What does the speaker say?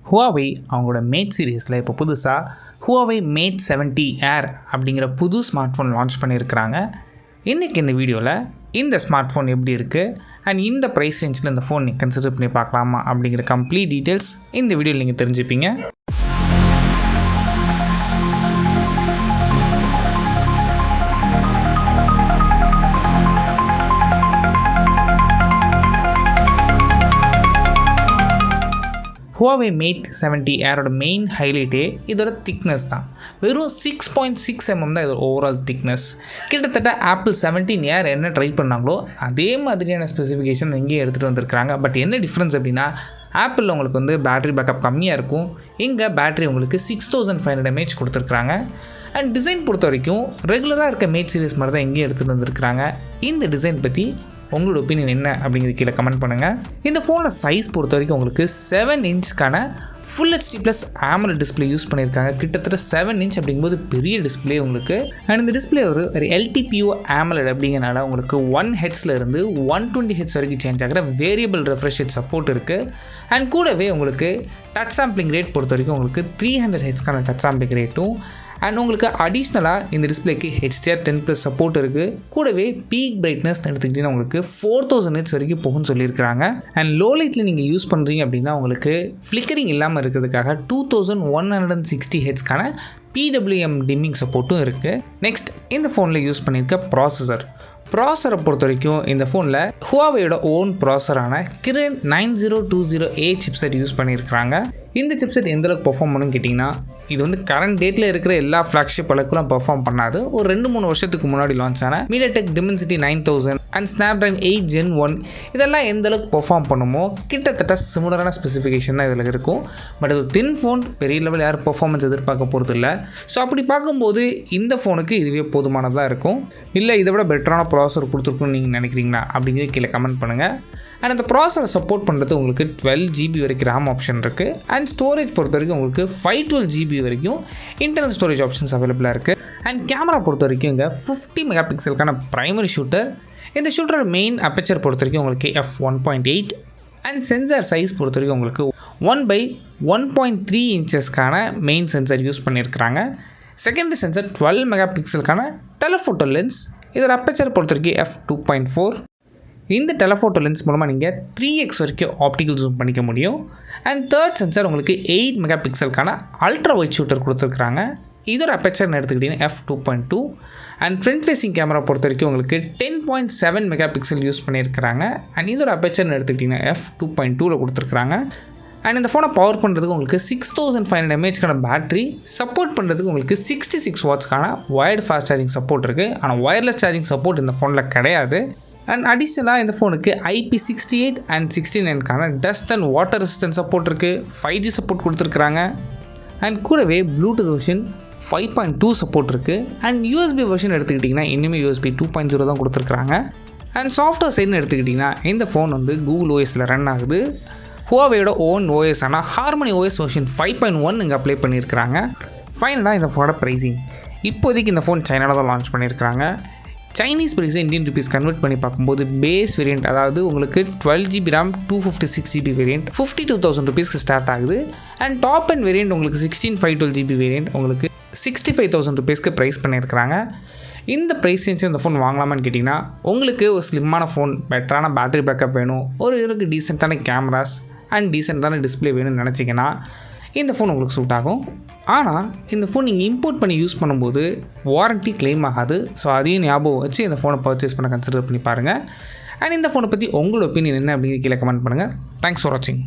Huawei அவங்களோட Mate சீரிஸில் இப்போ புதுசாக Huawei Mate 70 Air அப்படிங்கிற புது ஸ்மார்ட் ஃபோன் லான்ச் பண்ணியிருக்கிறாங்க. இன்றைக்கி இந்த வீடியோவில் இந்த ஸ்மார்ட் ஃபோன் எப்படி இருக்குது அண்ட் இந்த ப்ரைஸ் ரேஞ்சில் இந்த ஃபோன் நீங்கள் கன்சிடர் பண்ணி பார்க்கலாமா அப்படிங்கிற கம்ப்ளீட் டீட்டெயில்ஸ் இந்த வீடியோவில் நீங்கள் தெரிஞ்சுப்பீங்க. Huawei Mate 70 Airோட மெயின் ஹைலைட்டே இதோட திக்னஸ் தான். வெறும் 6.6 mm தான் இதோட ஓவரால் திக்னஸ். கிட்டத்தட்ட ஆப்பிள் 17 Air என்ன ட்ரை பண்ணாங்களோ அதே மாதிரியான ஸ்பெசிஃபிகேஷன் இங்கேயே எடுத்துகிட்டு வந்திருக்கிறாங்க. பட் என்ன டிஃப்ரென்ஸ் அப்படின்னா, ஆப்பிளில் உங்களுக்கு வந்து பேட்டரி பேக்கப் கம்மியாக இருக்கும், இங்கே பேட்டரி உங்களுக்கு 6500 mAh கொடுத்துருக்குறாங்க. அண்ட் டிசைன் பொறுத்த வரைக்கும் ரெகுலராக இருக்க மேட் சீரிஸ் மாதிரி தான் இங்கேயே எடுத்துகிட்டு வந்திருக்கிறாங்க. இந்த டிசைன் பற்றி உங்களோட ஒப்பீனியன் என்ன அப்படிங்கிறது கீழே கமெண்ட் பண்ணுங்கள். இந்த ஃபோனோட சைஸ் பொறுத்த வரைக்கும் உங்களுக்கு 7 இன்ச்க்கான full HD plus AMOLED display use பண்ணியிருக்காங்க. கிட்டத்தட்ட 7 இன்ச் அப்படிங்கும்போது பெரிய டிஸ்பிளே உங்களுக்கு. அண்ட் இந்த டிஸ்பிளே ஒரு LTPO AMOLED அப்படிங்கிறனால உங்களுக்கு 1 Hz இருந்து 120 Hz வரைக்கும் சேஞ்ச் ஆகிற வேரியபிள் ரெஃப்ரெஷ் ரேட் சப்போர்ட் இருக்குது. அண்ட் கூடவே உங்களுக்கு டச் சாம்பிளிங் ரேட் பொறுத்த வரைக்கும் உங்களுக்கு 300 Hzக்கான டச் சாம்பிளிங் ரேட்டும், அண்ட் உங்களுக்கு அடிஷ்னலாக இந்த டிஸ்பிளேக்கு HDR10+ சப்போர்ட் இருக்குது. கூடவே பீக் பிரைட்னஸ் எடுத்துக்கிட்டிங்கன்னா உங்களுக்கு 4000 nits வரைக்கும் போகும்னு சொல்லியிருக்கிறாங்க. அண்ட் லோ லைட்டில் நீங்கள் யூஸ் பண்ணுறீங்க அப்படின்னா உங்களுக்கு ஃப்ளிக்கரிங் இல்லாமல் இருக்கிறதுக்காக 2160 Hzக்கான PWM டிம்மிங் சப்போர்ட்டும் இருக்குது. நெக்ஸ்ட், இந்த ஃபோனில் யூஸ் பண்ணியிருக்க ப்ராசரை பொறுத்த வரைக்கும் இந்த ஃபோனில் ஹுவாவேயோட ஓன் ப்ராசரான Kirin 9020A சிப்செட் யூஸ் பண்ணியிருக்கிறாங்க. இந்த சிப்செட் எந்தளவுக்கு பெர்ஃபார்ம் பண்ணுன்னு கேட்டிங்கன்னா, இது வந்து கரண்ட் டேட்டில் இருக்கிற எல்லா ஃப்ளாக்ஷிப் அளவுக்குலாம் பெர்ஃபார்ம் பண்ணாது. ஒரு 2-3 வருஷத்துக்கு முன்னாடி லான்ச் ஆன MediaTek Dimensity 9000 and Snapdragon 8 Gen 1 இதெல்லாம் எந்தளவுக்கு பெர்ஃபார்ம் பண்ணுமோ கிட்டத்தட்ட சிமிலரான ஸ்பெசிஃபிகேஷன் தான் இதில் இருக்கும். பட் இது ஒரு தின் ஃபோன், பெரிய லெவல் யாரும் பெர்ஃபார்மன்ஸ் எதிர்பார்க்க போகிறது இல்லை. ஸோ அப்படி பார்க்கும்போது இந்த ஃபோனுக்கு இதுவே போதுமானதாக இருக்கும். இல்லை இதை விட பெட்டரான ப்ராசர் கொடுத்துருக்குன்னு நீங்கள் நினைக்கிறீங்களா அப்படிங்கிறது கீழே கமெண்ட் பண்ணுங்கள். அண்ட் அந்த ப்ராசரை சப்போர்ட் பண்ணுறது உங்களுக்கு 12 GB வரைக்கும் RAM ஆப்ஷன் இருக்குது. அண்ட் ஸ்டோரேஜ் பொறுத்த வரைக்கும் உங்களுக்கு 512 GB வரைக்கும் இன்டர்னல் ஸ்டோரேஜ் ஆப்ஷன்ஸ் அவைலபிளாக இருக்குது. அண்ட் கேமரா பொறுத்த வரைக்கும் இங்கே 50 மெகாபிக்சலுக்கான ப்ரைமரி ஷூட்டர். இந்த ஷூட்டரோட மெயின் அப்பேச்சர் பொறுத்த வரைக்கும் உங்களுக்கு f1.8. அண்ட் சென்சார் சைஸ் பொறுத்த வரைக்கும் உங்களுக்கு 1/1.3 இன்ச்சஸ்க்கான மெயின் சென்சார் யூஸ் பண்ணியிருக்கிறாங்க. செகண்டரி சென்சார் 12 மெகாபிக்சலுக்கான டெலஃபோட்டோ லென்ஸ். இதோட அப்பேச்சர் பொறுத்த வரைக்கும் f2.4. இந்த டெலஃபோட்டோ லென்ஸ் மூலமாக நீங்கள் 3x வரைக்கும் ஆப்டிக்கல் ஜூம் பண்ணிக்க முடியும். அண்ட் தேர்ட் சென்சார் உங்களுக்கு 8 மெகாபிக்சலுக்கான அல்ட்ரா வைட் ஷூட்டர் கொடுத்துருக்குறாங்க. இதோட அப்பேச்சர்னு எடுத்துக்கிட்டிங்கன்னா f2.2. And front facing camera பொறுத்த வரைக்கும் உங்களுக்கு 10.7 மெகாபிக்சல் யூஸ் பண்ணியிருக்கிறாங்க. அண்ட் இதோட அப்பேச்சர்னு எடுத்துக்கிட்டிங்கன்னா f2.2ல் கொடுத்துருக்குறாங்க. அண்ட் இந்த ஃபோனை பவர் பண்ணுறதுக்கு உங்களுக்கு 6500 mAhக்கான பேட்டரி சப்போர்ட் பண்ணுறதுக்கு உங்களுக்கு 66 வாட்ஸ்க்கான வயர்டு ஃபாஸ்ட் சார்ஜிங் சப்போர்ட் இருக்குது. ஆனால் ஒயர்லெஸ் சார்ஜிங் சப்போர்ட் இந்த ஃபோனில் கிடையாது. அண்ட் அடிஷ்னலாக இந்த ஃபோனுக்கு IP68 அண்ட் 69க்கான dust and water resistance support இருக்குது. 5G சப்போர்ட் கொடுத்துருக்குறாங்க. அண்ட் கூடவே ப்ளூடூத் வெர்ஷன் 5.2 சப்போர்ட் இருக்குது. அண்ட் USB வெர்ஷன் எடுத்துக்கிட்டிங்கன்னா இன்னுமே USB 2.0 தான் கொடுத்துருக்குறாங்க. அண்ட் சாஃப்ட்வேர் சைடுன்னு எடுத்துக்கிட்டிங்கன்னா இந்த ஃபோன் வந்து Google OSல ரன் ஆகுது. ஹுவாவேயோட ஓன் OS ஆனால் HarmonyOS வெர்ஷன் 5.1 இங்கே அப்ளை பண்ணியிருக்கிறாங்க. ஃபைனலாக இந்த ஃபோனோட ப்ரைஸிங், இப்போதைக்கு இந்த ஃபோன் சைனாவில் தான் லான்ச் பண்ணியிருக்கிறாங்க. சைனீஸ் ப்ரைஸை இந்தியன் ருபீஸ் கன்வெர்ட் பண்ணி பார்க்கும்போது பேஸ் வேரியண்ட், அதாவது உங்களுக்கு 12 GB RAM 256 GB வேரியண்ட் 52,000 ருபீஸ்க்கு ஸ்டார்ட் ஆகுது. அண்ட் டாப் அண்ட் வேரியண்ட் உங்களுக்கு 16/512 GB வேரியண்ட் உங்களுக்கு 65,000 ருபீஸ்க்கு ப்ரைஸ் பண்ணியிருக்கிறாங்க. இந்த ப்ரைஸ் ரேஞ்சு இந்த ஃபோன் வாங்கலாமான்னு கேட்டிங்கன்னா, உங்களுக்கு ஒரு ஸ்லிம்மான ஃபோன், பெட்டரான பேட்டரி பேக்கப் வேணும், ஒரு இதுக்கு டீசெண்டான கேமராஸ் அண்ட் டீசெண்டான டிஸ்பிளே வேணும்னு நினச்சிங்கன்னா இந்த ஃபோன் உங்களுக்கு சூட் ஆகும். ஆனால் இந்த ஃபோன் நீங்கள் இம்போர்ட் பண்ணி யூஸ் பண்ணும்போது வாரண்ட்டி கிளைம் ஆகாது. ஸோ அதையும் ஞாபகம் வச்சு இந்த ஃபோனை பர்ச்சேஸ் பண்ண கன்சிடர் பண்ணி பாருங்கள். அண்ட் இந்த ஃபோனை பற்றி உங்களோட ஒப்பீனியன் என்ன அப்படிங்கிற கீழே கமெண்ட் பண்ணுங்கள். தேங்க்ஸ் ஃபார் வாட்சிங்.